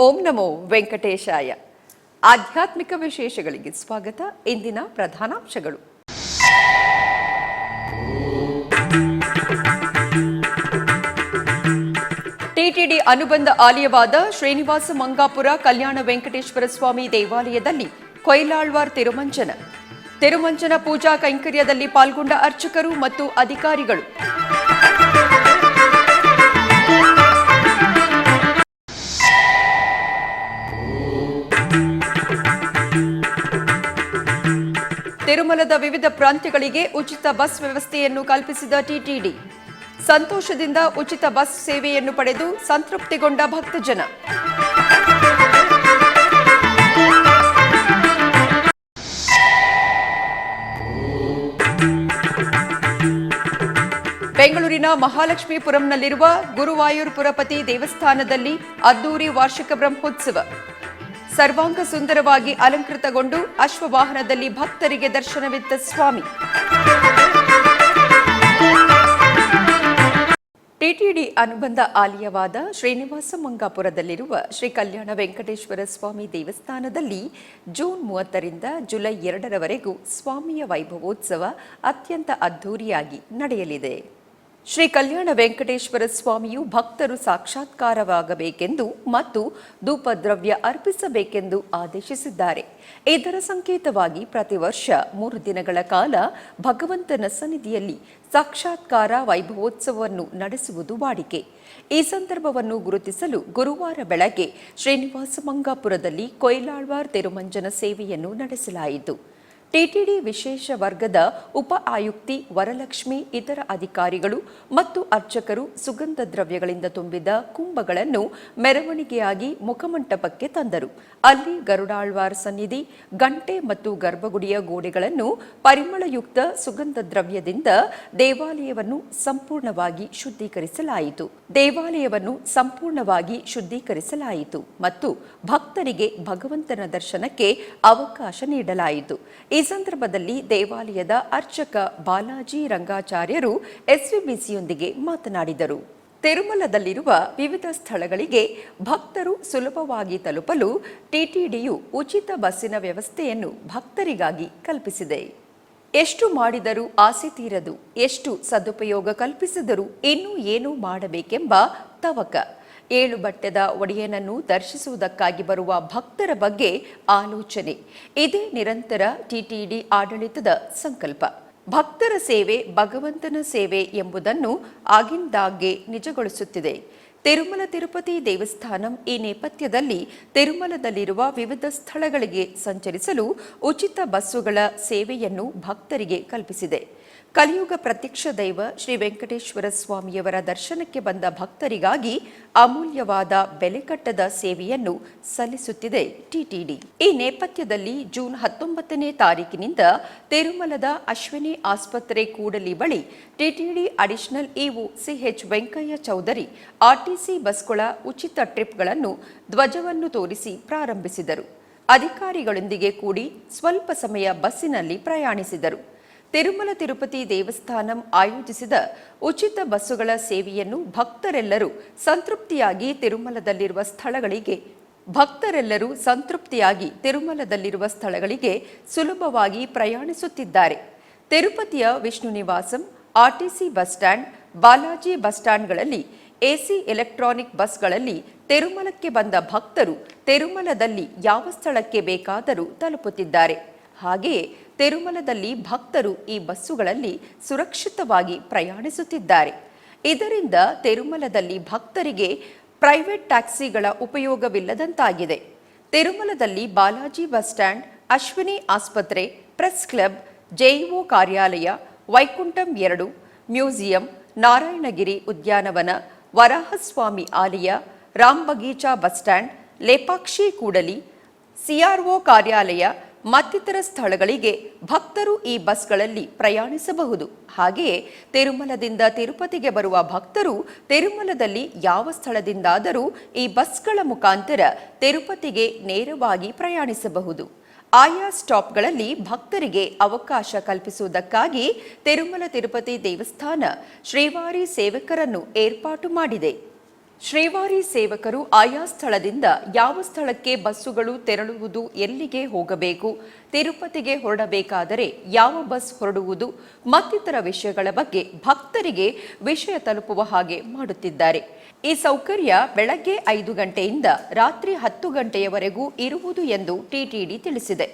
ಓಂ ನಮೋ ವೆಂಕಟೇಶಾಯ. ಆಧ್ಯಾತ್ಮಿಕ ವಿಶೇಷಗಳಿಗೆ ಸ್ವಾಗತ. ಇಂದಿನ ಪ್ರಧಾನಾಂಶಗಳು. ಟಿಟಿಡಿ ಅನುಬಂಧ ಆಲಯವಾದ ಶ್ರೀನಿವಾಸ ಮಂಗಾಪುರ ಕಲ್ಯಾಣ ವೆಂಕಟೇಶ್ವರ ಸ್ವಾಮಿ ದೇವಾಲಯದಲ್ಲಿ ಕೊಯ್ಲಾಳ್ವಾರ್ ತಿರುಮಂಚನ ಪೂಜಾ ಕೈಂಕರ್ಯದಲ್ಲಿ ಪಾಲ್ಗೊಂಡ ಅರ್ಚಕರು ಮತ್ತು ಅಧಿಕಾರಿಗಳು. ತಿರುಮಲದ ವಿವಿಧ ಪ್ರಾಂತ್ಯಗಳಿಗೆ ಉಚಿತ ಬಸ್ ವ್ಯವಸ್ಥೆಯನ್ನು ಕಲ್ಪಿಸಿದ ಟಿಟಿಡಿ. ಸಂತೋಷದಿಂದ ಉಚಿತ ಬಸ್ ಸೇವೆಯನ್ನು ಪಡೆದು ಸಂತೃಪ್ತಿಗೊಂಡ ಭಕ್ತಜನ. ಬೆಂಗಳೂರಿನ ಮಹಾಲಕ್ಷ್ಮೀಪುರಂನಲ್ಲಿರುವ ಗುರುವಾಯೂರ್ ಪುರಪತಿ ದೇವಸ್ಥಾನದಲ್ಲಿ ಅದ್ದೂರಿ ವಾರ್ಷಿಕ ಬ್ರಹ್ಮೋತ್ಸವ. ಸರ್ವಾಂಗ ಸುಂದರವಾಗಿ ಅಲಂಕೃತಗೊಂಡು ಅಶ್ವವಾಹನದಲ್ಲಿ ಭಕ್ತರಿಗೆ ದರ್ಶನವಿತ್ತ ಸ್ವಾಮಿ. ಟಿಟಿಡಿ ಅನುಬಂಧ ಆಲಯವಾದ ಶ್ರೀನಿವಾಸ ಮಂಗಾಪುರದಲ್ಲಿರುವ ಶ್ರೀ ಕಲ್ಯಾಣ ವೆಂಕಟೇಶ್ವರ ಸ್ವಾಮಿ ದೇವಸ್ಥಾನದಲ್ಲಿ ಜೂನ್ 30ರಿಂದ ಜುಲೈ 2ರವರೆಗೂ ಸ್ವಾಮಿಯ ವೈಭವೋತ್ಸವ ಅತ್ಯಂತ ಅದ್ಧೂರಿಯಾಗಿ ನಡೆಯಲಿದೆ. ಶ್ರೀ ಕಲ್ಯಾಣ ವೆಂಕಟೇಶ್ವರ ಸ್ವಾಮಿಯು ಭಕ್ತರು ಸಾಕ್ಷಾತ್ಕಾರವಾಗಬೇಕೆಂದು ಮತ್ತು ಧೂಪದ್ರವ್ಯ ಅರ್ಪಿಸಬೇಕೆಂದು ಆದೇಶಿಸಿದ್ದಾರೆ. ಇದರ ಸಂಕೇತವಾಗಿ ಪ್ರತಿ ವರ್ಷ 3 ದಿನಗಳ ಕಾಲ ಭಗವಂತನ ಸನ್ನಿಧಿಯಲ್ಲಿ ಸಾಕ್ಷಾತ್ಕಾರ ವೈಭವೋತ್ಸವವನ್ನು ನಡೆಸುವುದು ವಾಡಿಕೆ. ಈ ಸಂದರ್ಭವನ್ನು ಗುರುತಿಸಲು ಗುರುವಾರ ಬೆಳಗ್ಗೆ ಶ್ರೀನಿವಾಸ ಮಂಗಾಪುರದಲ್ಲಿ ಕೊಯ್ಲಾಳ್ವಾರ್ ತಿರುಮಂಜನ ಸೇವೆಯನ್ನು ನಡೆಸಲಾಯಿತು. ಟಿಟಿಡಿ ವಿಶೇಷ ವರ್ಗದ ಉಪ ಆಯುಕ್ತಿ ವರಲಕ್ಷ್ಮಿ ಇತರ ಅಧಿಕಾರಿಗಳು ಮತ್ತು ಅರ್ಚಕರು ಸುಗಂಧ ದ್ರವ್ಯಗಳಿಂದ ತುಂಬಿದ ಕುಂಭಗಳನ್ನು ಮೆರವಣಿಗೆಯಾಗಿ ಮುಖಮಂಟಪಕ್ಕೆ ತಂದರು. ಅಲ್ಲಿ ಗರುಡಾಳ್ವಾರ್ ಸನ್ನಿಧಿ, ಗಂಟೆ ಮತ್ತು ಗರ್ಭಗುಡಿಯ ಗೋಡೆಗಳನ್ನು ಪರಿಮಳಯುಕ್ತ ಸುಗಂಧ ದ್ರವ್ಯದಿಂದ ದೇವಾಲಯವನ್ನು ಸಂಪೂರ್ಣವಾಗಿ ಶುದ್ಧೀಕರಿಸಲಾಯಿತು ಮತ್ತು ಭಕ್ತರಿಗೆ ಭಗವಂತನ ದರ್ಶನಕ್ಕೆ ಅವಕಾಶ ನೀಡಲಾಯಿತು. ಈ ಸಂದರ್ಭದಲ್ಲಿ ದೇವಾಲಯದ ಅರ್ಚಕ ಬಾಲಾಜಿ ರಂಗಾಚಾರ್ಯರು ಎಸ್ವಿಬಿಸಿಯೊಂದಿಗೆ ಮಾತನಾಡಿದರು. ತಿರುಮಲದಲ್ಲಿರುವ ವಿವಿಧ ಸ್ಥಳಗಳಿಗೆ ಭಕ್ತರು ಸುಲಭವಾಗಿ ತಲುಪಲು ಟಿಟಿಡಿಯು ಉಚಿತ ಬಸ್ಸಿನ ವ್ಯವಸ್ಥೆಯನ್ನು ಭಕ್ತರಿಗಾಗಿ ಕಲ್ಪಿಸಿದೆ. ಎಷ್ಟು ಮಾಡಿದರೂ ಆಸೆ ತೀರದು, ಎಷ್ಟು ಸದುಪಯೋಗ ಕಲ್ಪಿಸಿದರೂ ಇನ್ನೂ ಏನು ಮಾಡಬೇಕೆಂಬ ತವಕ. 7 ಬಟ್ಟೆದ ಒಡೆಯನನ್ನು ದರ್ಶಿಸುವುದಕ್ಕಾಗಿ ಬರುವ ಭಕ್ತರ ಬಗ್ಗೆ ಆಲೋಚನೆ. ಇದೇ ನಿರಂತರ ಟಿಟಿಡಿ ಆಡಳಿತದ ಸಂಕಲ್ಪ. ಭಕ್ತರ ಸೇವೆ ಭಗವಂತನ ಸೇವೆ ಎಂಬುದನ್ನು ಆಗಿಂದಾಗ್ಗೆ ನಿಜಗೊಳಿಸುತ್ತಿದೆ. ತಿರುಮಲ ತಿರುಪತಿ ದೇವಸ್ಥಾನಂ ಈ ನೇಪಥ್ಯದಲ್ಲಿ ತಿರುಮಲದಲ್ಲಿರುವ ವಿವಿಧ ಸ್ಥಳಗಳಿಗೆ ಸಂಚರಿಸಲು ಉಚಿತ ಬಸ್ಸುಗಳ ಸೇವೆಯನ್ನು ಭಕ್ತರಿಗೆ ಕಲ್ಪಿಸಿದೆ. ಕಲಿಯುಗ ಪ್ರತ್ಯಕ್ಷ ದೈವ ಶ್ರೀ ವೆಂಕಟೇಶ್ವರ ಸ್ವಾಮಿಯವರ ದರ್ಶನಕ್ಕೆ ಬಂದ ಭಕ್ತರಿಗಾಗಿ ಅಮೂಲ್ಯವಾದ ಬೆಲೆಕಟ್ಟದ ಸೇವೆಯನ್ನು ಸಲ್ಲಿಸುತ್ತಿದೆ ಟಿಟಿಡಿ. ಈ ನೇಪಥ್ಯದಲ್ಲಿ ಜೂನ್ 19ನೇ ತಾರೀಕಿನಿಂದ ತಿರುಮಲದ ಅಶ್ವಿನಿ ಆಸ್ಪತ್ರೆ ಕೂಡಲಿ ಬಳಿ TTD additional EO CH Venkaiah Chowdary RTC ಬಸ್ಗಳ ಉಚಿತ ಟ್ರಿಪ್ಗಳನ್ನು ಧ್ವಜವನ್ನು ತೋರಿಸಿ ಪ್ರಾರಂಭಿಸಿದರು. ಅಧಿಕಾರಿಗಳೊಂದಿಗೆ ಕೂಡಿ ಸ್ವಲ್ಪ ಸಮಯ ಬಸ್ಸಿನಲ್ಲಿ ಪ್ರಯಾಣಿಸಿದರು. ತಿರುಮಲ ತಿರುಪತಿ ದೇವಸ್ಥಾನಂ ಆಯೋಜಿಸಿದ ಉಚಿತ ಬಸ್ಸುಗಳ ಸೇವೆಯನ್ನು ಭಕ್ತರೆಲ್ಲರೂ ಸಂತೃಪ್ತಿಯಾಗಿ ತಿರುಮಲದಲ್ಲಿರುವ ಸ್ಥಳಗಳಿಗೆ ಸುಲಭವಾಗಿ ಪ್ರಯಾಣಿಸುತ್ತಿದ್ದಾರೆ. ತಿರುಪತಿಯ Vishnu Nivasam, RTC bus stand, Balaji bus ಸ್ಟ್ಯಾಂಡ್ಗಳಲ್ಲಿ ಎಸಿ ಎಲೆಕ್ಟ್ರಾನಿಕ್ ಬಸ್ಗಳಲ್ಲಿ ತಿರುಮಲಕ್ಕೆ ಬಂದ ಭಕ್ತರು ತಿರುಮಲದಲ್ಲಿ ಯಾವ ಸ್ಥಳಕ್ಕೆ ಬೇಕಾದರೂ ತಲುಪುತ್ತಿದ್ದಾರೆ. ಹಾಗೆಯೇ ತಿರುಮಲದಲ್ಲಿ ಭಕ್ತರು ಈ ಬಸ್ಸುಗಳಲ್ಲಿ ಸುರಕ್ಷಿತವಾಗಿ ಪ್ರಯಾಣಿಸುತ್ತಿದ್ದಾರೆ. ಇದರಿಂದ ತಿರುಮಲದಲ್ಲಿ ಭಕ್ತರಿಗೆ ಪ್ರೈವೇಟ್ ಟ್ಯಾಕ್ಸಿಗಳ ಉಪಯೋಗವಿಲ್ಲದಂತಾಗಿದೆ. ತಿರುಮಲದಲ್ಲಿ ಬಾಲಾಜಿ ಬಸ್ ಸ್ಟ್ಯಾಂಡ್, ಅಶ್ವಿನಿ ಆಸ್ಪತ್ರೆ, ಪ್ರೆಸ್ ಕ್ಲಬ್, ಜೆಇಒ ಕಾರ್ಯಾಲಯ, ವೈಕುಂಠಂ 2, ಮ್ಯೂಸಿಯಂ, ನಾರಾಯಣಗಿರಿ ಉದ್ಯಾನವನ, ವರಾಹಸ್ವಾಮಿ ಆಲಯ, Ram ಬಗೀಚಾ bus stand, Lepakshi Kudli, CRO ಕಾರ್ಯಾಲಯ ಮತ್ತಿತರ ಸ್ಥಳಗಳಿಗೆ ಭಕ್ತರು ಈ ಬಸ್ಗಳಲ್ಲಿ ಪ್ರಯಾಣಿಸಬಹುದು. ಹಾಗೆಯೇ ತಿರುಮಲದಿಂದ ತಿರುಪತಿಗೆ ಬರುವ ಭಕ್ತರು ತಿರುಮಲದಲ್ಲಿ ಯಾವ ಸ್ಥಳದಿಂದಾದರೂ ಈ ಬಸ್ಗಳ ಮುಖಾಂತರ ತಿರುಪತಿಗೆ ನೇರವಾಗಿ ಪ್ರಯಾಣಿಸಬಹುದು. ಆಯಾ ಸ್ಟಾಪ್ಗಳಲ್ಲಿ ಭಕ್ತರಿಗೆ ಅವಕಾಶ ಕಲ್ಪಿಸುವುದಕ್ಕಾಗಿ ತಿರುಮಲ ತಿರುಪತಿ ದೇವಸ್ಥಾನ ಶ್ರೀವಾರಿ ಸೇವಕರನ್ನು ಏರ್ಪಾಟು ಮಾಡಿದೆ. ಶ್ರೀವಾರಿ ಸೇವಕರು ಆಯಾ ಸ್ಥಳದಿಂದ ಯಾವ ಸ್ಥಳಕ್ಕೆ ಬಸ್ಸುಗಳು ತೆರಳುವುದು, ಎಲ್ಲಿಗೆ ಹೋಗಬೇಕು, ತಿರುಪತಿಗೆ ಹೊರಡಬೇಕಾದರೆ ಯಾವ ಬಸ್ ಹೊರಡುವುದು ಮತ್ತಿತರ ವಿಷಯಗಳ ಬಗ್ಗೆ ಭಕ್ತರಿಗೆ ವಿಷಯ ತಲುಪುವ ಹಾಗೆ ಮಾಡುತ್ತಿದ್ದಾರೆ. ಈ ಸೌಕರ್ಯ ಬೆಳಗ್ಗೆ 5 ಗಂಟೆಯಿಂದ ರಾತ್ರಿ 10 ಗಂಟೆಯವರೆಗೂ ಇರುವುದು ಎಂದು ಟಿಟಿಡಿ ತಿಳಿಸಿದೆ.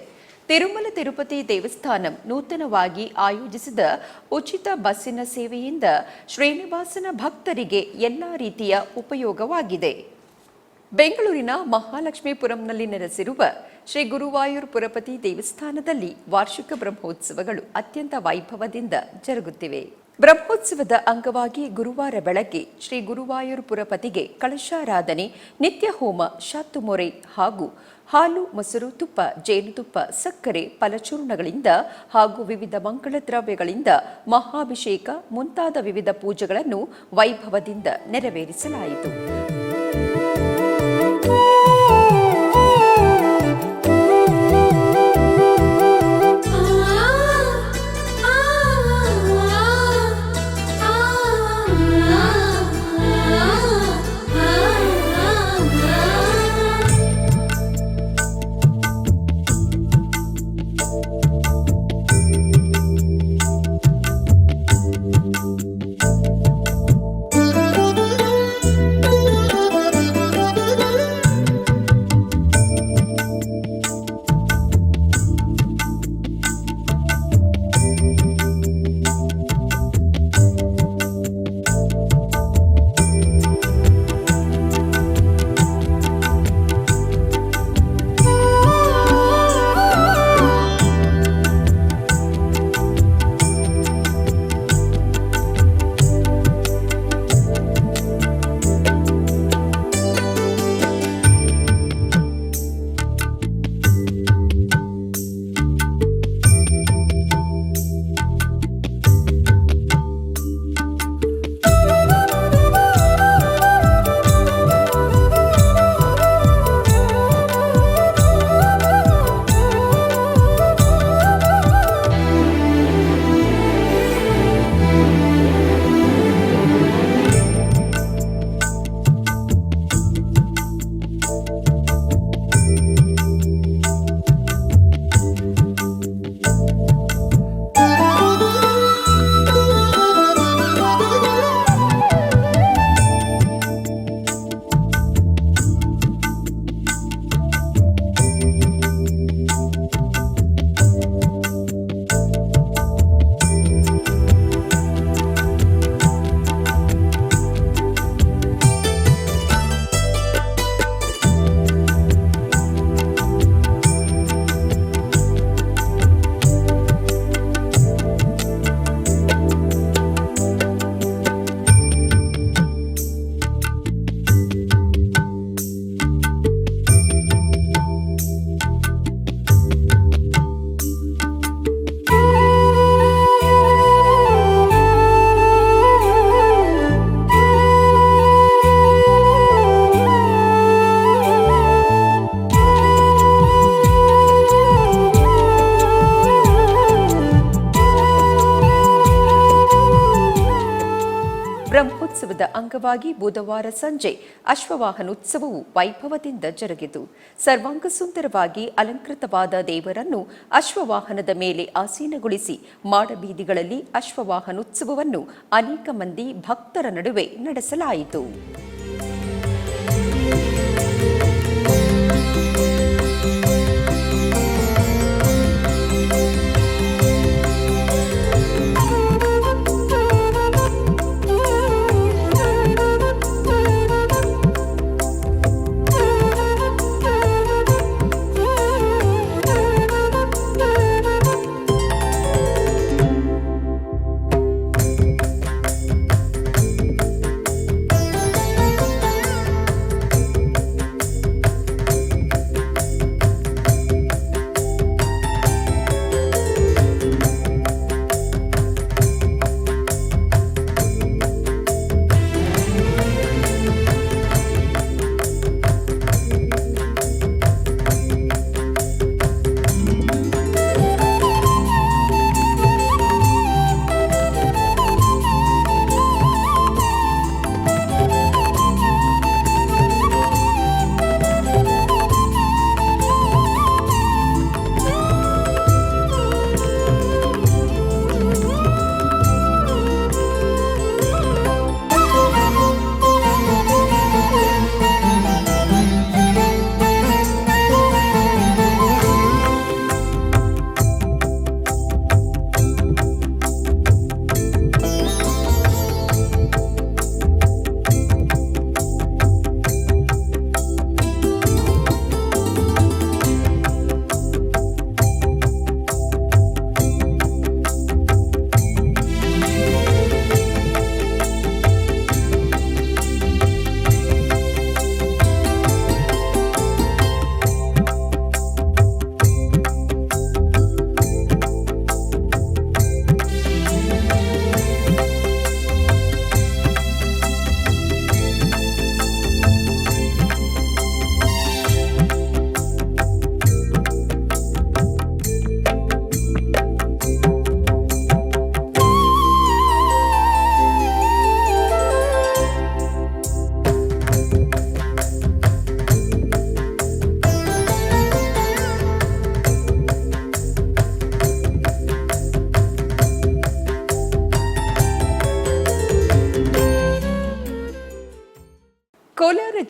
ತಿರುಮಲ ತಿರುಪತಿ ದೇವಸ್ಥಾನಂ ನೂತನವಾಗಿ ಆಯೋಜಿಸಿದ ಉಚಿತ ಬಸ್ಸಿನ ಸೇವೆಯಿಂದ ಶ್ರೀನಿವಾಸನ ಭಕ್ತರಿಗೆ ಎಲ್ಲ ರೀತಿಯ ಉಪಯೋಗವಾಗಿದೆ. ಬೆಂಗಳೂರಿನ ಮಹಾಲಕ್ಷ್ಮೀಪುರಂನಲ್ಲಿ ನೆಲೆಸಿರುವ ಶ್ರೀ ಗುರುವಾಯೂರ್ ಪುರಪತಿ ದೇವಸ್ಥಾನದಲ್ಲಿ ವಾರ್ಷಿಕ ಬ್ರಹ್ಮೋತ್ಸವಗಳು ಅತ್ಯಂತ ವೈಭವದಿಂದ ಜರುಗುತ್ತಿವೆ. ಬ್ರಹ್ಮೋತ್ಸವದ ಅಂಗವಾಗಿ ಗುರುವಾರ ಬೆಳಗ್ಗೆ ಶ್ರೀ ಗುರುವಾಯೂರ್ ಪುರಪತಿಗೆ ಕಳಶಾರಾಧನೆ, ನಿತ್ಯ ಹೋಮ, ಶಾತುಮೊರೆ ಹಾಗೂ ಹಾಲು, ಮೊಸರು, ತುಪ್ಪ, ಜೇನುತುಪ್ಪ, ಸಕ್ಕರೆ, ಫಲಚೂರ್ಣಗಳಿಂದ ಹಾಗೂ ವಿವಿಧ ಮಂಗಳ ದ್ರವ್ಯಗಳಿಂದ ಮಹಾಭಿಷೇಕ ಮುಂತಾದ ವಿವಿಧ ಪೂಜೆಗಳನ್ನು ವೈಭವದಿಂದ ನೆರವೇರಿಸಲಾಯಿತು. ಬ್ರಹ್ಮೋತ್ಸವದ ಅಂಗವಾಗಿ ಬುಧವಾರ ಸಂಜೆ ಅಶ್ವವಾಹನೋತ್ಸವವು ವೈಭವದಿಂದ ಜರುಗಿತು. ಸರ್ವಾಂಗ ಸುಂದರವಾಗಿ ಅಲಂಕೃತವಾದ ದೇವರನ್ನು ಅಶ್ವವಾಹನದ ಮೇಲೆ ಆಸೀನಗೊಳಿಸಿ ಮಾಡಬೀದಿಗಳಲ್ಲಿ ಅಶ್ವವಾಹನೋತ್ಸವವನ್ನು ಅನೇಕ ಮಂದಿ ಭಕ್ತರ ನಡುವೆ ನಡೆಸಲಾಯಿತು.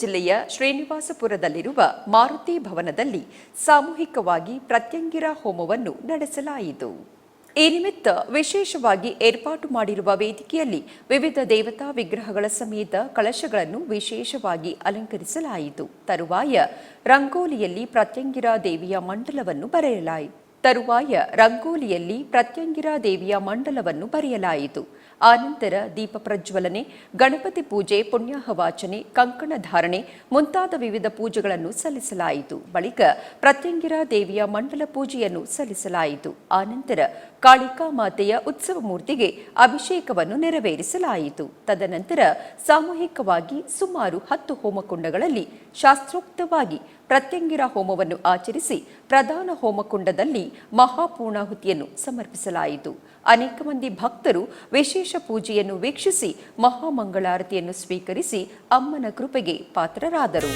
ಜಿಲ್ಲೆಯ ಶ್ರೀನಿವಾಸಪುರದಲ್ಲಿರುವ ಮಾರುತಿ ಭವನದಲ್ಲಿ ಸಾಮೂಹಿಕವಾಗಿ ಪ್ರತ್ಯಂಗಿರ ಹೋಮವನ್ನು ನಡೆಸಲಾಯಿತು. ಈ ನಿಮಿತ್ತ ವಿಶೇಷವಾಗಿ ಏರ್ಪಾಟು ಮಾಡಿರುವ ವೇದಿಕೆಯಲ್ಲಿ ವಿವಿಧ ದೇವತಾ ವಿಗ್ರಹಗಳ ಸಮೇತ ಕಳಶಗಳನ್ನು ವಿಶೇಷವಾಗಿ ಅಲಂಕರಿಸಲಾಯಿತು. ತರುವಾಯ ರಂಗೋಲಿಯಲ್ಲಿ ಪ್ರತ್ಯಂಗಿರ ದೇವಿಯ ಮಂಡಲವನ್ನು ಬರೆಯಲಾಯಿತು. ಆನಂತರ ದೀಪ ಪ್ರಜ್ವಲನೆ, ಗಣಪತಿ ಪೂಜೆ, ಪುಣ್ಯಾಹವಾಚನೆ, ಕಂಕಣ ಧಾರಣೆ ಮುಂತಾದ ವಿವಿಧ ಪೂಜೆಗಳನ್ನು ಸಲ್ಲಿಸಲಾಯಿತು. ಬಳಿಕ ಪ್ರತ್ಯಂಗಿರ ದೇವಿಯ ಮಂಡಲ ಪೂಜೆಯನ್ನು ಸಲ್ಲಿಸಲಾಯಿತು. ಆನಂತರ ಕಾಳಿಕಾ ಮಾತೆಯ ಉತ್ಸವ ಮೂರ್ತಿಗೆ ಅಭಿಷೇಕವನ್ನು ನೆರವೇರಿಸಲಾಯಿತು. ತದನಂತರ ಸಾಮೂಹಿಕವಾಗಿ ಸುಮಾರು 10 ಹೋಮಕುಂಡಗಳಲ್ಲಿ ಶಾಸ್ತ್ರೋಕ್ತವಾಗಿ ಪ್ರತ್ಯಂಗಿರ ಹೋಮವನ್ನು ಆಚರಿಸಿ ಪ್ರಧಾನ ಹೋಮಕುಂಡದಲ್ಲಿ ಮಹಾಪೂರ್ಣಾಹುತಿಯನ್ನು ಸಮರ್ಪಿಸಲಾಯಿತು. ಅನೇಕ ಮಂದಿ ಭಕ್ತರು ವಿಶೇಷ ಪೂಜೆಯನ್ನು ವೀಕ್ಷಿಸಿ ಮಹಾಮಂಗಳಾರತಿಯನ್ನು ಸ್ವೀಕರಿಸಿ ಅಮ್ಮನ ಕೃಪೆಗೆ ಪಾತ್ರರಾದರು.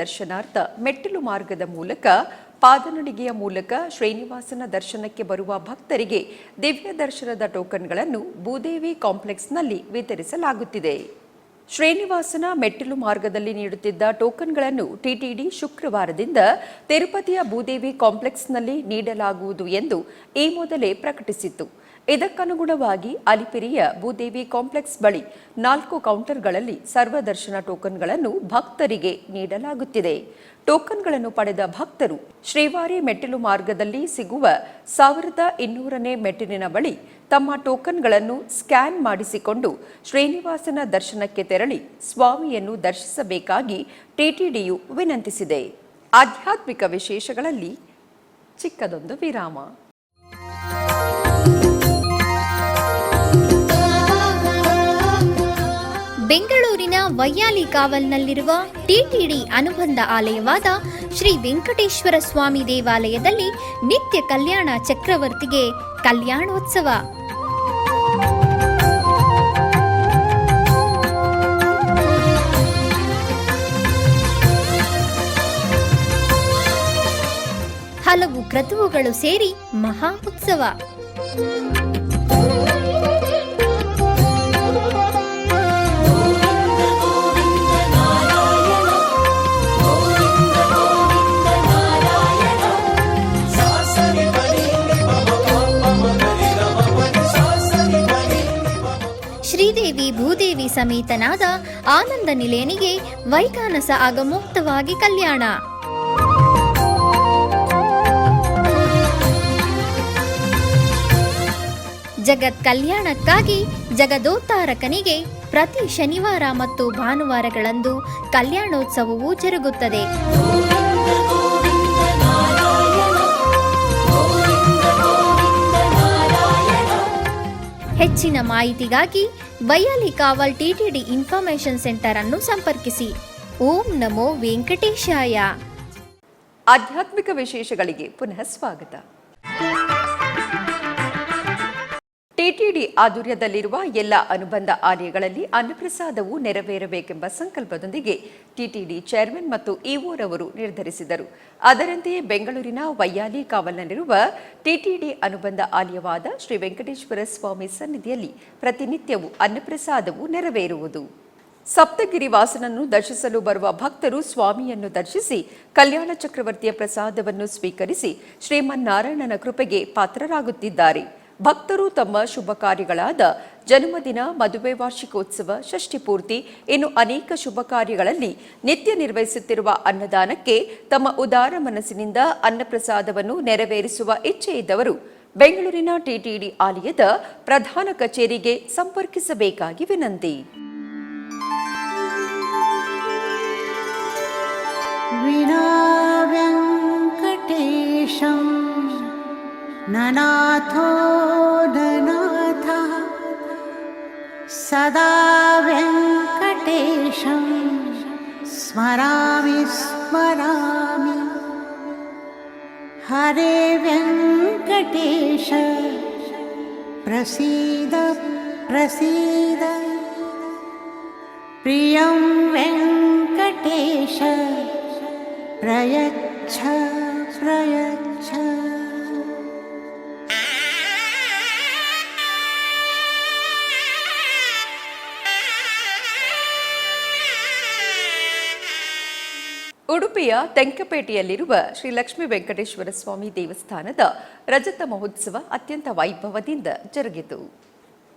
ದರ್ಶನಾರ್ಥ ಮೆಟ್ಟಿಲು ಮಾರ್ಗದ ಮೂಲಕ ಪಾದನಡಿಗೆಯ ಮೂಲಕ ಶ್ರೀನಿವಾಸನ ದರ್ಶನಕ್ಕೆ ಬರುವ ಭಕ್ತರಿಗೆ ದಿವ್ಯ ದರ್ಶನದ ಟೋಕನ್ಗಳನ್ನು ಭೂದೇವಿ ಕಾಂಪ್ಲೆಕ್ಸ್ನಲ್ಲಿ ವಿತರಿಸಲಾಗುತ್ತಿದೆ. ಶ್ರೀನಿವಾಸನ ಮೆಟ್ಟಿಲು ಮಾರ್ಗದಲ್ಲಿ ನೀಡುತ್ತಿದ್ದ ಟೋಕನ್ಗಳನ್ನು ಟಿಟಿಡಿ ಶುಕ್ರವಾರದಿಂದ ತಿರುಪತಿಯ ಭೂದೇವಿ ಕಾಂಪ್ಲೆಕ್ಸ್ನಲ್ಲಿ ನೀಡಲಾಗುವುದು ಎಂದು ಈ ಮೊದಲೇ ಪ್ರಕಟಿಸಿತ್ತು. ಇದಕ್ಕನುಗುಣವಾಗಿ ಅಲಿಪಿರಿಯ ಭೂದೇವಿ ಕಾಂಪ್ಲೆಕ್ಸ್ ಬಳಿ 4 ಕೌಂಟರ್ಗಳಲ್ಲಿ ಸರ್ವದರ್ಶನ ಟೋಕನ್ಗಳನ್ನು ಭಕ್ತರಿಗೆ ನೀಡಲಾಗುತ್ತಿದೆ. ಟೋಕನ್ಗಳನ್ನು ಪಡೆದ ಭಕ್ತರು ಶ್ರೀವಾರಿ ಮೆಟ್ಟಿಲು ಮಾರ್ಗದಲ್ಲಿ ಸಿಗುವ 1200ನೇ ಮೆಟ್ಟಿಲಿನ ಬಳಿ ತಮ್ಮ ಟೋಕನ್ಗಳನ್ನು ಸ್ಕ್ಯಾನ್ ಮಾಡಿಸಿಕೊಂಡು ಶ್ರೀನಿವಾಸನ ದರ್ಶನಕ್ಕೆ ತೆರಳಿ ಸ್ವಾಮಿಯನ್ನು ದರ್ಶಿಸಬೇಕಾಗಿ ಟಿಟಿಡಿಯು ವಿನಂತಿಸಿದೆ. ಆಧ್ಯಾತ್ಮಿಕ ವಿಶೇಷಗಳಲ್ಲಿ ಚಿಕ್ಕದೊಂದು ವಿರಾಮ. ಬೆಂಗಳೂರಿನ ವೈಯಾಲಿ ಕಾವಲ್ನಲ್ಲಿರುವ ಟಿಟಿಡಿ ಅನುಬಂಧ ಆಲಯವಾದ ಶ್ರೀ ವೆಂಕಟೇಶ್ವರ ಸ್ವಾಮಿ ದೇವಾಲಯದಲ್ಲಿ ನಿತ್ಯ ಕಲ್ಯಾಣ ಚಕ್ರವರ್ತಿಗೆ ಕಲ್ಯಾಣೋತ್ಸವ. ಹಲವು ಕ್ರತುವುಗಳು ಸೇರಿ ಮಹಾ ಉತ್ಸವ. ಶ್ರೀದೇವಿ ಭೂದೇವಿ ಸಮೇತನಾದ ಆನಂದ ನಿಲಯನಿಗೆ ವೈಖಾನಸ ಆಗಮೋಕ್ತವಾಗಿ ಕಲ್ಯಾಣ. ಜಗತ್ ಕಲ್ಯಾಣಕ್ಕಾಗಿ ಜಗದೋತ್ತಾರಕನಿಗೆ ಪ್ರತಿ ಶನಿವಾರ ಮತ್ತು ಭಾನುವಾರಗಳಂದು ಕಲ್ಯಾಣೋತ್ಸವವು ಜರುಗುತ್ತದೆ. ಹೆಚ್ಚಿನ ಮಾಹಿತಿಗಾಗಿ ವೈಯಾಲಿ ಕಾವಲ್ ಟಿಟಿಡಿ ಇನ್ಫಾರ್ಮೇಷನ್ ಸೆಂಟರ್ ಅನ್ನು ಸಂಪರ್ಕಿಸಿ. ಓಂ ನಮೋ ವೆಂಕಟೇಶಾಯ. ಆಧ್ಯಾತ್ಮಿಕ ವಿಶೇಷಗಳಿಗೆ ಪುನಃ ಸ್ವಾಗತ. ಟಿಟಿಡಿ ಆಧ್ವರ್ಯದಲ್ಲಿರುವ ಎಲ್ಲ ಅನುಬಂಧ ಆಲಯಗಳಲ್ಲಿ ಅನ್ನಪ್ರಸಾದವು ನೆರವೇರಬೇಕೆಂಬ ಸಂಕಲ್ಪದೊಂದಿಗೆ ಟಿಟಿಡಿ ಚೇರ್ಮನ್ ಮತ್ತು ಇಒರವರು ನಿರ್ಧರಿಸಿದರು. ಅದರಂತೆಯೇ ಬೆಂಗಳೂರಿನ ವೈಯಾಲಿ ಕಾವಲ್ನಲ್ಲಿರುವ ಟಿಟಿಡಿ ಅನುಬಂಧ ಆಲಯವಾದ ಶ್ರೀ ವೆಂಕಟೇಶ್ವರ ಸ್ವಾಮಿ ಸನ್ನಿಧಿಯಲ್ಲಿ ಪ್ರತಿನಿತ್ಯವೂ ಅನ್ನಪ್ರಸಾದವು ನೆರವೇರುವುದು. ಸಪ್ತಗಿರಿ ವಾಸನನ್ನು ದರ್ಶಿಸಲು ಬರುವ ಭಕ್ತರು ಸ್ವಾಮಿಯನ್ನು ದರ್ಶಿಸಿ ಕಲ್ಯಾಣ ಚಕ್ರವರ್ತಿಯ ಪ್ರಸಾದವನ್ನು ಸ್ವೀಕರಿಸಿ ಶ್ರೀಮನ್ನಾರಾಯಣನ ಕೃಪೆಗೆ ಪಾತ್ರರಾಗುತ್ತಿದ್ದಾರೆ. ಭಕ್ತರು ತಮ್ಮ ಶುಭ ಕಾರ್ಯಗಳಾದ ಜನ್ಮದಿನ, ಮದುವೆ, ವಾರ್ಷಿಕೋತ್ಸವ, ಷಷ್ಠಿ ಪೂರ್ತಿ ಇನ್ನು ಅನೇಕ ಶುಭ ಕಾರ್ಯಗಳಲ್ಲಿ ನಿತ್ಯ ನಿರ್ವಹಿಸುತ್ತಿರುವ ಅನ್ನದಾನಕ್ಕೆ ತಮ್ಮ ಉದಾರ ಮನಸ್ಸಿನಿಂದ ಅನ್ನಪ್ರಸಾದವನ್ನು ನೆರವೇರಿಸುವ ಇಚ್ಛೆ ಇದ್ದವರು ಬೆಂಗಳೂರಿನ ಟಿಟಿಡಿ ಆಲಯದ ಪ್ರಧಾನ ಕಚೇರಿಗೆ ಸಂಪರ್ಕಿಸಬೇಕಾಗಿ ವಿನಂತಿ. ನನಾಥೋ ನನಾಥ ಸದಾ ವೆಂಕಟೇಶಂ ಸ್ಮರಾಮಿ ಸ್ಮರಾಮಿ. ಹರೇ ವೆಂಕಟೇಶ ಪ್ರಸೀದ ಪ್ರಸೀದ. ಪ್ರಿಯಂ ವೆಂಕಟೇಶ ಪ್ರಯಚ್ಛ ಪ್ರಯಚ್ಛ. ಉಡುಪಿಯ ತೆಂಕಪೇಟೆಯಲ್ಲಿರುವ ಶ್ರೀ ಲಕ್ಷ್ಮೀ ವೆಂಕಟೇಶ್ವರ ಸ್ವಾಮಿ ದೇವಸ್ಥಾನದ ರಜತ ಮಹೋತ್ಸವ ಅತ್ಯಂತ ವೈಭವದಿಂದ ಜರುಗಿತು.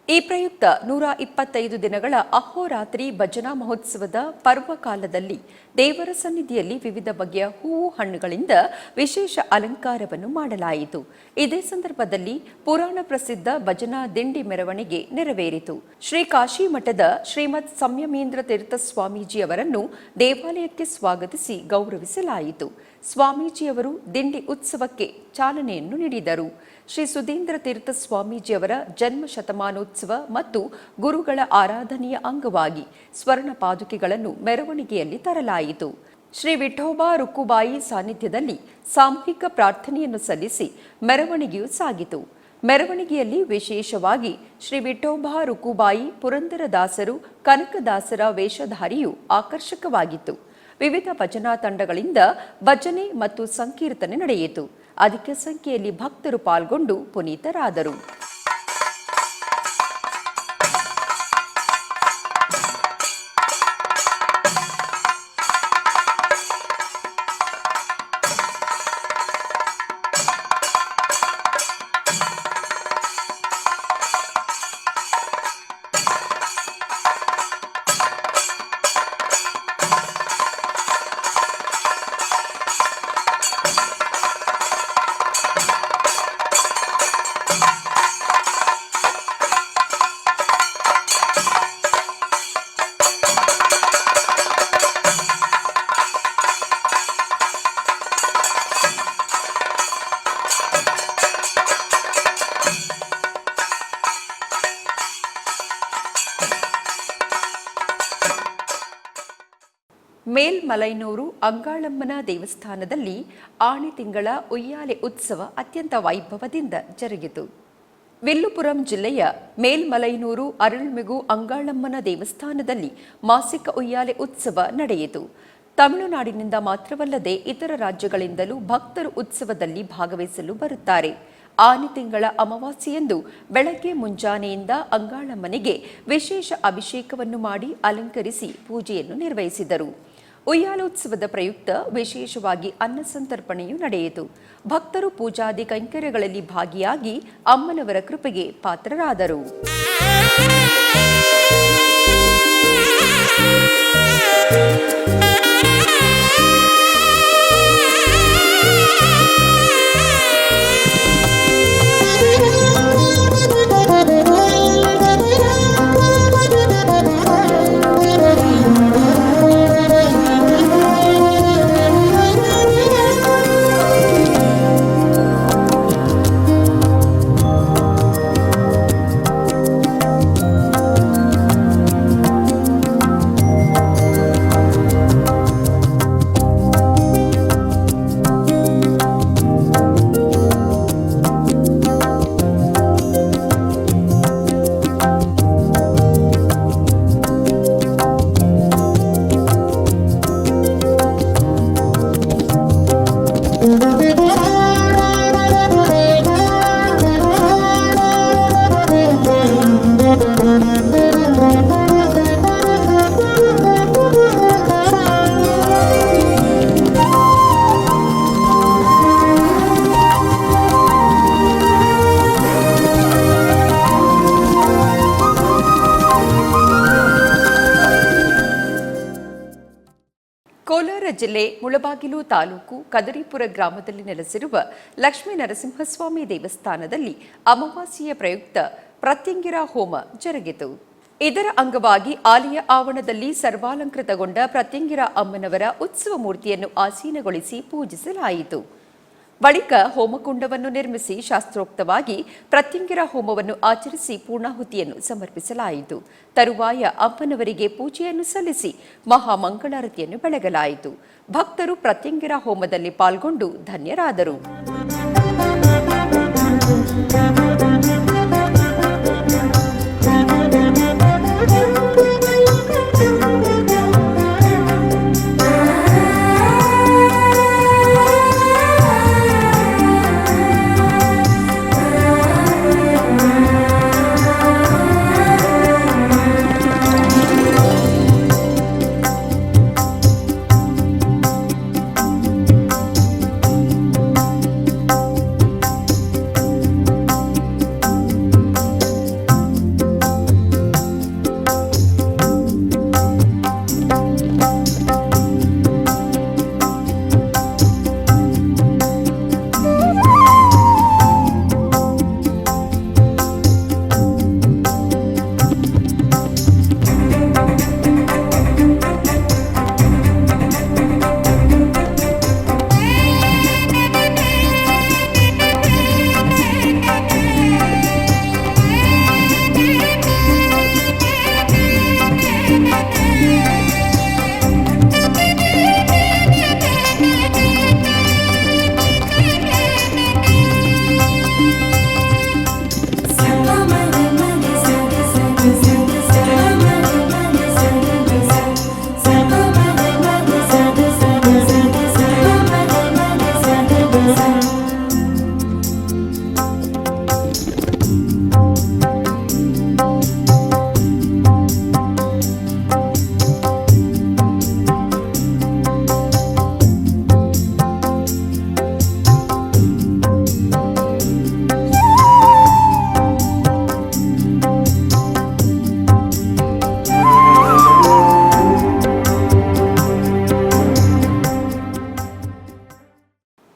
ಈ ಪ್ರಯುಕ್ತ 125 ದಿನಗಳ ಅಹೋರಾತ್ರಿ ಭಜನಾ ಮಹೋತ್ಸವದ ಪರ್ವಕಾಲದಲ್ಲಿ ದೇವರ ಸನ್ನಿಧಿಯಲ್ಲಿ ವಿವಿಧ ಬಗೆಯ ಹೂವು ಹಣ್ಣುಗಳಿಂದ ವಿಶೇಷ ಅಲಂಕಾರವನ್ನು ಮಾಡಲಾಯಿತು. ಇದೇ ಸಂದರ್ಭದಲ್ಲಿ ಪುರಾಣ ಪ್ರಸಿದ್ಧ ಭಜನಾ ದಿಂಡಿ ಮೆರವಣಿಗೆ ನೆರವೇರಿತು. ಶ್ರೀ ಕಾಶಿ ಮಠದ ಶ್ರೀಮತ್ ಸಂಯಮೀಂದ್ರ ತೀರ್ಥ ಸ್ವಾಮೀಜಿಯವರನ್ನು ದೇವಾಲಯಕ್ಕೆ ಸ್ವಾಗತಿಸಿ ಗೌರವಿಸಲಾಯಿತು. ಸ್ವಾಮೀಜಿಯವರು ದಿಂಡಿ ಉತ್ಸವಕ್ಕೆ ಚಾಲನೆಯನ್ನು ನೀಡಿದರು. ಶ್ರೀ ಸುಧೀಂದ್ರ ತೀರ್ಥ ಸ್ವಾಮೀಜಿಯವರ ಜನ್ಮ ಶತಮಾನೋತ್ಸವ ಮತ್ತು ಗುರುಗಳ ಆರಾಧನೆಯ ಅಂಗವಾಗಿ ಸ್ವರ್ಣ ಪಾದುಕೆಗಳನ್ನು ಮೆರವಣಿಗೆಯಲ್ಲಿ ತರಲಾಯಿತು. ಶ್ರೀ ವಿಠೋಬಾ ರುಕ್ಕುಬಾಯಿ ಸಾನ್ನಿಧ್ಯದಲ್ಲಿ ಸಾಮೂಹಿಕ ಪ್ರಾರ್ಥನೆಯನ್ನು ಸಲ್ಲಿಸಿ ಮೆರವಣಿಗೆಯು ಸಾಗಿತು. ಮೆರವಣಿಗೆಯಲ್ಲಿ ವಿಶೇಷವಾಗಿ ಶ್ರೀ ವಿಠೋಬಾ ರುಕ್ಕುಬಾಯಿ ಪುರಂದರದಾಸರು ಕನಕದಾಸರ ವೇಷಧಾರಿಯು ಆಕರ್ಷಕವಾಗಿತ್ತು. ವಿವಿಧ ಭಜನಾ ತಂಡಗಳಿಂದ ಭಜನೆ ಮತ್ತು ಸಂಕೀರ್ತನೆ ನಡೆಯಿತು. ಅಧಿಕ ಸಂಖ್ಯೆಯಲ್ಲಿ ಭಕ್ತರು ಪಾಲ್ಗೊಂಡು ಪುನೀತರಾದರು. ಮೇಲ್ಮಲೈನೂರು ಅಂಗಾಳಮ್ಮನ ದೇವಸ್ಥಾನದಲ್ಲಿ ಆಣಿ ತಿಂಗಳ ಉಯ್ಯಾಲೆ ಉತ್ಸವ ಅತ್ಯಂತ ವೈಭವದಿಂದ ಜರುಗಿತು. ವಿಲ್ಲುಪುರಂ ಜಿಲ್ಲೆಯ ಮೇಲ್ಮಲೈನೂರು ಅರಳ್ಮೆಗು ಅಂಗಾಳಮ್ಮನ ದೇವಸ್ಥಾನದಲ್ಲಿ ಮಾಸಿಕ ಉಯ್ಯಾಲೆ ಉತ್ಸವ ನಡೆಯಿತು. ತಮಿಳುನಾಡಿನಿಂದ ಮಾತ್ರವಲ್ಲದೆ ಇತರ ರಾಜ್ಯಗಳಿಂದಲೂ ಭಕ್ತರು ಉತ್ಸವದಲ್ಲಿ ಭಾಗವಹಿಸಲು ಬರುತ್ತಾರೆ. ಆನಿ ತಿಂಗಳ ಅಮಾವಾಸ್ಯೆಯಂದು ಬೆಳಗ್ಗೆ ಮುಂಜಾನೆಯಿಂದ ಅಂಗಾಳಮ್ಮನಿಗೆ ವಿಶೇಷ ಅಭಿಷೇಕವನ್ನು ಮಾಡಿ ಅಲಂಕರಿಸಿ ಪೂಜೆಯನ್ನು ನಿರ್ವಹಿಸಿದರು. ಉಯ್ಯಾಲೋತ್ಸವದ ಪ್ರಯುಕ್ತ ವಿಶೇಷವಾಗಿ ಅನ್ನ ಸಂತರ್ಪಣೆಯೂ ನಡೆಯಿತು. ಭಕ್ತರು ಪೂಜಾದಿ ಕೈಂಕರ್ಯಗಳಲ್ಲಿ ಭಾಗಿಯಾಗಿ ಅಮ್ಮನವರ ಕೃಪೆಗೆ ಪಾತ್ರರಾದರು. ಕೋಲಾರ ಜಿಲ್ಲೆ ಮುಳಬಾಗಿಲು ತಾಲೂಕು ಕದರಿಪುರ ಗ್ರಾಮದಲ್ಲಿ ನೆಲೆಸಿರುವ ಲಕ್ಷ್ಮೀ ನರಸಿಂಹಸ್ವಾಮಿ ದೇವಸ್ಥಾನದಲ್ಲಿ ಅಮಾವಾಸ್ಯೆಯ ಪ್ರಯುಕ್ತ ಪ್ರತ್ಯಂಗಿರ ಹೋಮ ಜರುಗಿತು. ಇದರ ಅಂಗವಾಗಿ ಆಲಯ ಆವರಣದಲ್ಲಿ ಸರ್ವಾಲಂಕೃತಗೊಂಡ ಪ್ರತ್ಯಂಗಿರ ಅಮ್ಮನವರ ಉತ್ಸವ ಮೂರ್ತಿಯನ್ನು ಆಸೀನಗೊಳಿಸಿ ಪೂಜಿಸಲಾಯಿತು. ಬಳಿಕ ಹೋಮಕುಂಡವನ್ನು ನಿರ್ಮಿಸಿ ಶಾಸ್ತ್ರೋಕ್ತವಾಗಿ ಪ್ರತ್ಯಂಗಿರ ಹೋಮವನ್ನು ಆಚರಿಸಿ ಪೂರ್ಣಾಹುತಿಯನ್ನು ಸಮರ್ಪಿಸಲಾಯಿತು. ತರುವಾಯ ಅಮ್ಮನವರಿಗೆ ಪೂಜೆಯನ್ನು ಸಲ್ಲಿಸಿ ಮಹಾಮಂಗಳಾರತಿಯನ್ನು ಬೆಳಗಲಾಯಿತು. ಭಕ್ತರು ಪ್ರತ್ಯಂಗಿರ ಹೋಮದಲ್ಲಿ ಪಾಲ್ಗೊಂಡು ಧನ್ಯರಾದರು.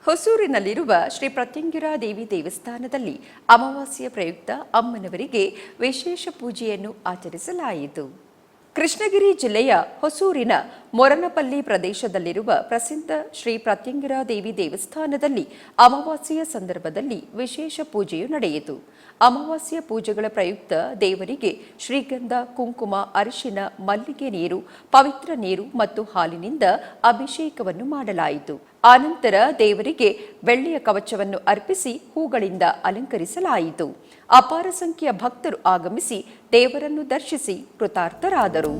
ಹೊಸೂರಿನಲ್ಲಿರುವ ಶ್ರೀ ಪ್ರತ್ಯಂಗಿರಾ ದೇವಿ ದೇವಸ್ಥಾನದಲ್ಲಿ ಅಮಾವಾಸ್ಯೆಯ ಪ್ರಯುಕ್ತ ಅಮ್ಮನವರಿಗೆ ವಿಶೇಷ ಪೂಜೆಯನ್ನು ಆಚರಿಸಲಾಯಿತು. ಕೃಷ್ಣಗಿರಿ ಜಿಲ್ಲೆಯ ಹೊಸೂರಿನ ಮೊರನಪಲ್ಲಿ ಪ್ರದೇಶದಲ್ಲಿರುವ ಪ್ರಸಿದ್ಧ ಶ್ರೀ ಪ್ರತ್ಯಂಗಿರಾ ದೇವಿ ದೇವಸ್ಥಾನದಲ್ಲಿ ಅಮಾವಾಸ್ಯೆಯ ಸಂದರ್ಭದಲ್ಲಿ ವಿಶೇಷ ಪೂಜೆಯು ನಡೆಯಿತು. ಅಮಾವಾಸ್ಯೆಯ ಪೂಜೆಗಳ ಪ್ರಯುಕ್ತ ದೇವರಿಗೆ ಶ್ರೀಗಂಧ, ಕುಂಕುಮ, ಅರಿಶಿನ, ಮಲ್ಲಿಗೆ ನೀರು, ಪವಿತ್ರ ನೀರು ಮತ್ತು ಹಾಲಿನಿಂದ ಅಭಿಷೇಕವನ್ನು ಮಾಡಲಾಯಿತು. ಆನಂತರ ದೇವರಿಗೆ ಬೆಳ್ಳಿಯ ಕವಚವನ್ನು ಅರ್ಪಿಸಿ ಹೂಗಳಿಂದ ಅಲಂಕರಿಸಲಾಯಿತು. ಅಪಾರ ಸಂಖ್ಯೆಯ ಭಕ್ತರು ಆಗಮಿಸಿ ದೇವರನ್ನು ದರ್ಶಿಸಿ ಕೃತಾರ್ಥರಾದರು.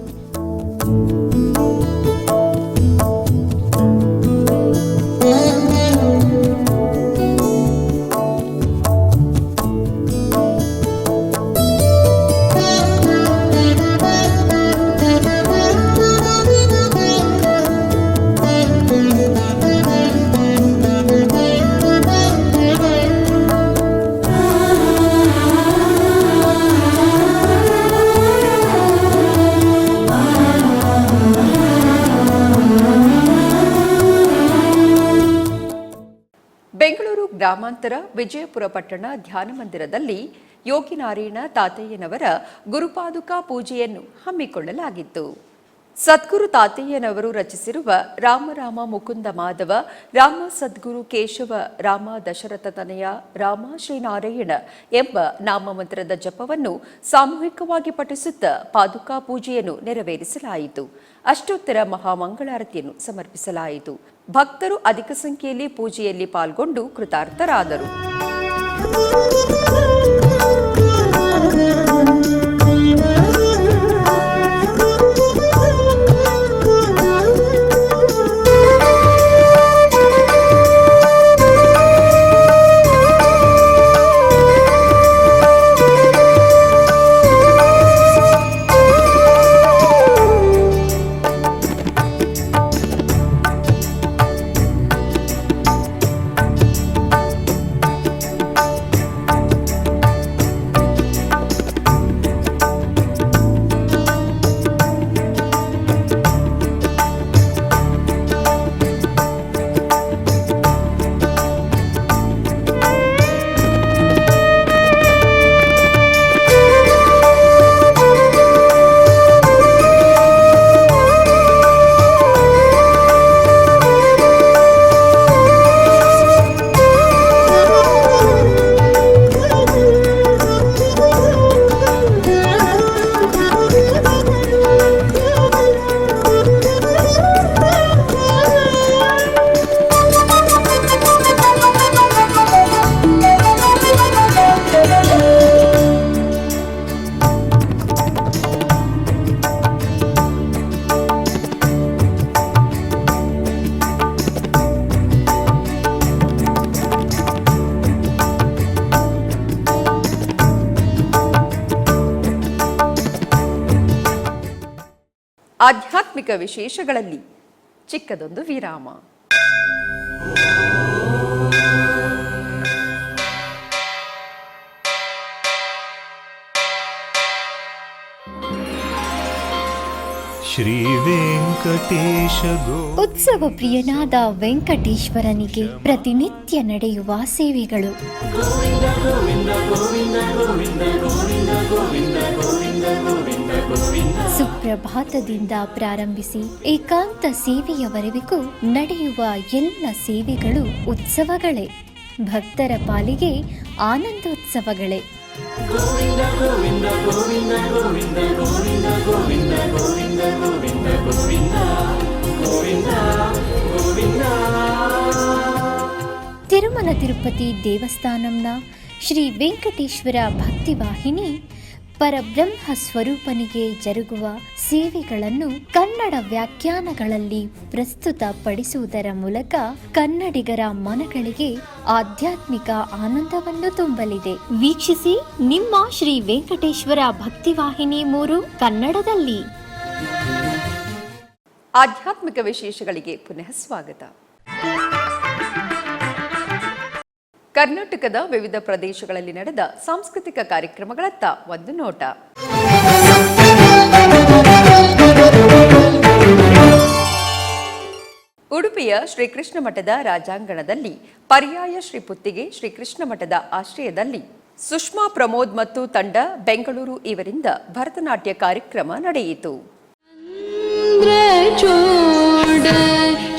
ಬೆಂಗಳೂರು ಗ್ರಾಮಾಂತರ ವಿಜಯಪುರ ಪಟ್ಟಣ ಧ್ಯಾನ ಮಂದಿರದಲ್ಲಿ ಯೋಗಿನಾರಾಯಣ ತಾತಯ್ಯನವರ ಗುರುಪಾದುಕಾ ಪೂಜೆಯನ್ನು ಹಮ್ಮಿಕೊಳ್ಳಲಾಗಿತ್ತು. ಸದ್ಗುರು ತಾತಯ್ಯನವರು ರಚಿಸಿರುವ ರಾಮ ರಾಮ ಮುಕುಂದ ಮಾಧವ, ರಾಮ ಸದ್ಗುರು ಕೇಶವ, ರಾಮ ದಶರಥ ತನಯ, ರಾಮ ಶ್ರೀನಾರಾಯಣ ಎಂಬ ನಾಮಮಂತ್ರದ ಜಪವನ್ನು ಸಾಮೂಹಿಕವಾಗಿ ಪಠಿಸುತ್ತಾ ಪಾದುಕಾ ಪೂಜೆಯನ್ನು ನೆರವೇರಿಸಲಾಯಿತು. ಅಷ್ಟೋತ್ತರ ಮಹಾಮಂಗಳಾರತಿಯನ್ನು ಸಮರ್ಪಿಸಲಾಯಿತು. ಭಕ್ತರು ಅಧಿಕ ಸಂಖ್ಯೆಯಲ್ಲಿ ಪೂಜೆಯಲ್ಲಿ ಪಾಲ್ಗೊಂಡು ಕೃತಾರ್ಥರಾದರು. ಆಧ್ಯಾತ್ಮಿಕ ವಿಶೇಷಗಳಲ್ಲಿ ಚಿಕ್ಕದೊಂದು ವಿರಾಮ. ಶ್ರೀ ವೆಂಕಟೇಶ ಉತ್ಸವ ಪ್ರಿಯನಾದ ವೆಂಕಟೇಶ್ವರನಿಗೆ ಪ್ರತಿನಿತ್ಯ ನಡೆಯುವ ಸೇವೆಗಳು. ಸುಪ್ರಭಾತದಿಂದ ಪ್ರಾರಂಭಿಸಿ ಏಕಾಂತ ಸೇವೆಯವರೆಗೂ ನಡೆಯುವ ಎಲ್ಲ ಸೇವೆಗಳು ಉತ್ಸವಗಳೇ. ಭಕ್ತರ ಪಾಲಿಗೆ ಆನಂದೋತ್ಸವಗಳೇ. ತಿರುಮಲ ತಿರುಪತಿ ದೇವಸ್ಥಾನಂನ ಶ್ರೀ ವೆಂಕಟೇಶ್ವರ ಭಕ್ತಿವಾಹಿನಿ ಪರಬ್ರಹ್ಮ ಸ್ವರೂಪನಿಗೆ ಜರುಗುವ ಸೇವೆಗಳನ್ನು ಕನ್ನಡ ವ್ಯಾಖ್ಯಾನಗಳಲ್ಲಿ ಪ್ರಸ್ತುತಪಡಿಸುವುದರ ಮೂಲಕ ಕನ್ನಡಿಗರ ಮನಗಳಿಗೆ ಆಧ್ಯಾತ್ಮಿಕ ಆನಂದವನ್ನು ತುಂಬಲಿದೆ. ವೀಕ್ಷಿಸಿ ನಿಮ್ಮ ಶ್ರೀ ವೆಂಕಟೇಶ್ವರ ಭಕ್ತಿವಾಹಿನಿ 3 ಕನ್ನಡದಲ್ಲಿ. ಆಧ್ಯಾತ್ಮಿಕ ವಿಶೇಷಗಳಿಗೆ ಪುನಃ ಸ್ವಾಗತ. ಕರ್ನಾಟಕದ ವಿವಿಧ ಪ್ರದೇಶಗಳಲ್ಲಿ ನಡೆದ ಸಾಂಸ್ಕೃತಿಕ ಕಾರ್ಯಕ್ರಮಗಳತ್ತ ಒಂದು ನೋಟ. ಉಡುಪಿಯ ಶ್ರೀಕೃಷ್ಣ ಮಠದ ರಾಜಾಂಗಣದಲ್ಲಿ ಪರ್ಯಾಯ ಶ್ರೀ ಪುತ್ತಿಗೆ ಶ್ರೀಕೃಷ್ಣ ಮಠದ ಆಶ್ರಯದಲ್ಲಿ ಸುಷ್ಮಾ ಪ್ರಮೋದ್ ಮತ್ತು ತಂಡ ಬೆಂಗಳೂರು ಇವರಿಂದ ಭರತನಾಟ್ಯ ಕಾರ್ಯಕ್ರಮ ನಡೆಯಿತು.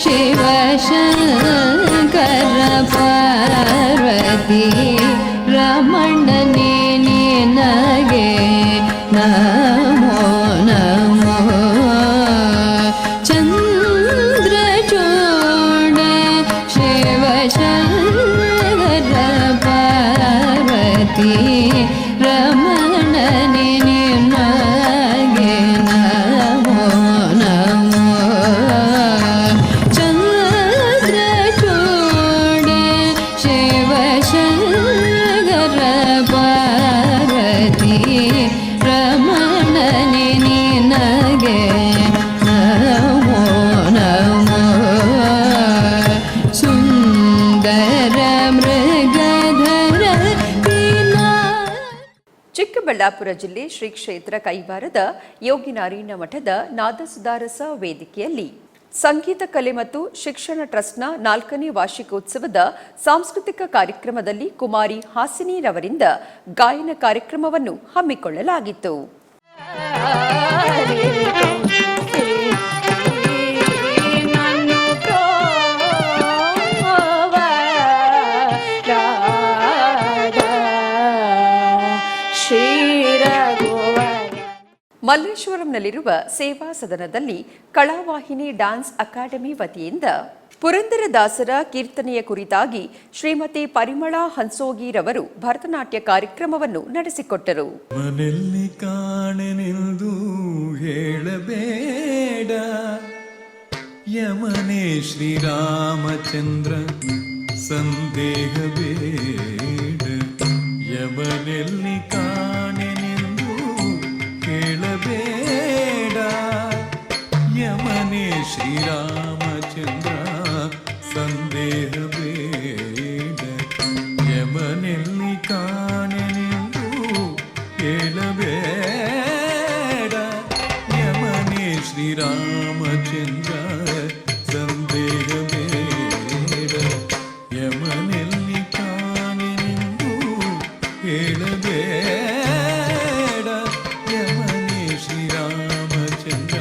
ಶಿವ ಶಂಕರ ಪಾರ್ವತಿ ರಮಣನೇ ನಿನಗೆ ನಮೋ ನಮೋ. ಚಂದ್ರಚೂಡ ಶಿವ ಶಂಕರ ಪಾರ್ವತಿ ರಮಣನೇ ನಿನಗೆ ನಮೋ ನಮೋ. ಚಂದ್ರಚೂಡ ಶಿವ ಶಂಕರ ಪಾರ್ವತಿ ರಮಣನೇ ನಿನಗೆ ನಮೋ ನಮೋ. ಸುಂದರ ಮೃಗಧರ ಚಿಕ್ಕಬಳ್ಳಾಪುರ ಜಿಲ್ಲೆ ಶ್ರೀ ಕ್ಷೇತ್ರ ಕೈವಾರದ ಯೋಗಿನಾರಾಯಣ ಮಠದ ನಾದಸುಧಾರಸ ವೇದಿಕೆಯಲ್ಲಿ ಸಂಗೀತ ಕಲೆ ಮತ್ತು ಶಿಕ್ಷಣ ಟ್ರಸ್ಟ್ನ 4ನೇ ವಾರ್ಷಿಕೋತ್ಸವದ ಸಾಂಸ್ಕೃತಿಕ ಕಾರ್ಯಕ್ರಮದಲ್ಲಿ ಕುಮಾರಿ ಹಾಸಿನಿರವರಿಂದ ಗಾಯನ ಕಾರ್ಯಕ್ರಮವನ್ನು ಹಮ್ಮಿಕೊಳ್ಳಲಾಗಿತ್ತು. ಮಲ್ಲೇಶ್ವರಂನಲ್ಲಿರುವ ಸೇವಾ ಸದನದಲ್ಲಿ ಕಲಾವಾಹಿನಿ ಡ್ಯಾನ್ಸ್ ಅಕಾಡೆಮಿ ವತಿಯಿಂದ ಪುರಂದರದಾಸರ ಕೀರ್ತನೆಯ ಕುರಿತಾಗಿ ಶ್ರೀಮತಿ ಪರಿಮಳಾ ಹನ್ಸೋಗಿರವರು ಭರತನಾಟ್ಯ ಕಾರ್ಯಕ್ರಮವನ್ನು ನಡೆಸಿಕೊಟ್ಟರು. ಮನೆಯಲ್ಲಿ ಕಾಣೆನೆಂದು ಹೇಳಬೇಡ, ಯಮನೇ ಶ್ರೀರಾಮಚಂದ್ರ ಸಂದೇಹ ಬೇಡ. ಯಮನೆಲ್ಲಿ ಕಾಣೆನೆಂದು ಹೇಳಬೇಡ, ಯಮನೇ ಶ್ರೀರಾಮಚಂದ್ರ ಸಂದೇಹ ಬೇಡ. ಯಮನೆಲ್ಲಿ ಕಾಣೆನೆಂದು ಹೇಳಬೇಡ, ಯಮನೇ ಶ್ರೀರಾಮಚಂದ್ರ ಸಂದೇಹ ಬೇಡ. ಯಮನೆಲ್ಲಿ ಕಾಣೆನೆಂದು ಹೇಳಬೇಡ, ಯಮನೇ ಶ್ರೀರಾಮಚಂದ್ರ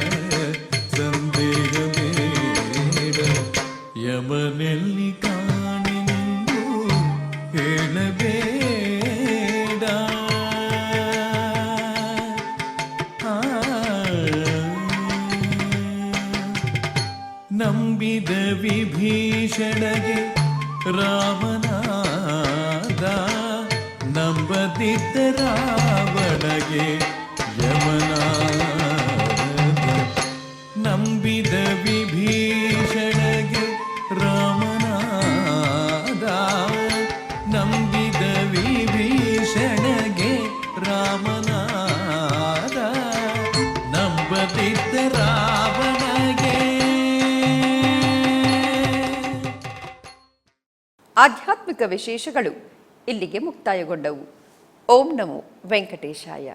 ಸಂದೇಹ ಬೇಡ. ಯಮನೆಲ್ಲಿ ಕಾಣೆನೆಂದು ಹೇಳಬೇಡ. ನಂಬಿದ ವಿಭೀಷಣಗೆ ರಾಮನಾದ, ನಂಬದಿದ್ದ ರಾವಣಗೆ ಯಮನಾದ. ನಂಬಿದ ವಿಭೀಷಣಗೆ ರಾಮನಾದ, ನಂಬಿದ ವಿಭೀಷಣಗೆ ರಾಮನಾದ, ನಂಬದಿದ್ದ ರಾವಣಗೆ. ಆಧ್ಯಾತ್ಮಿಕ ವಿಶೇಷಗಳು ಇಲ್ಲಿಗೆ ಮುಕ್ತಾಯಗೊಂಡವು. ಓಂ ನಮೋ ವೆಂಕಟೇಶಾಯ.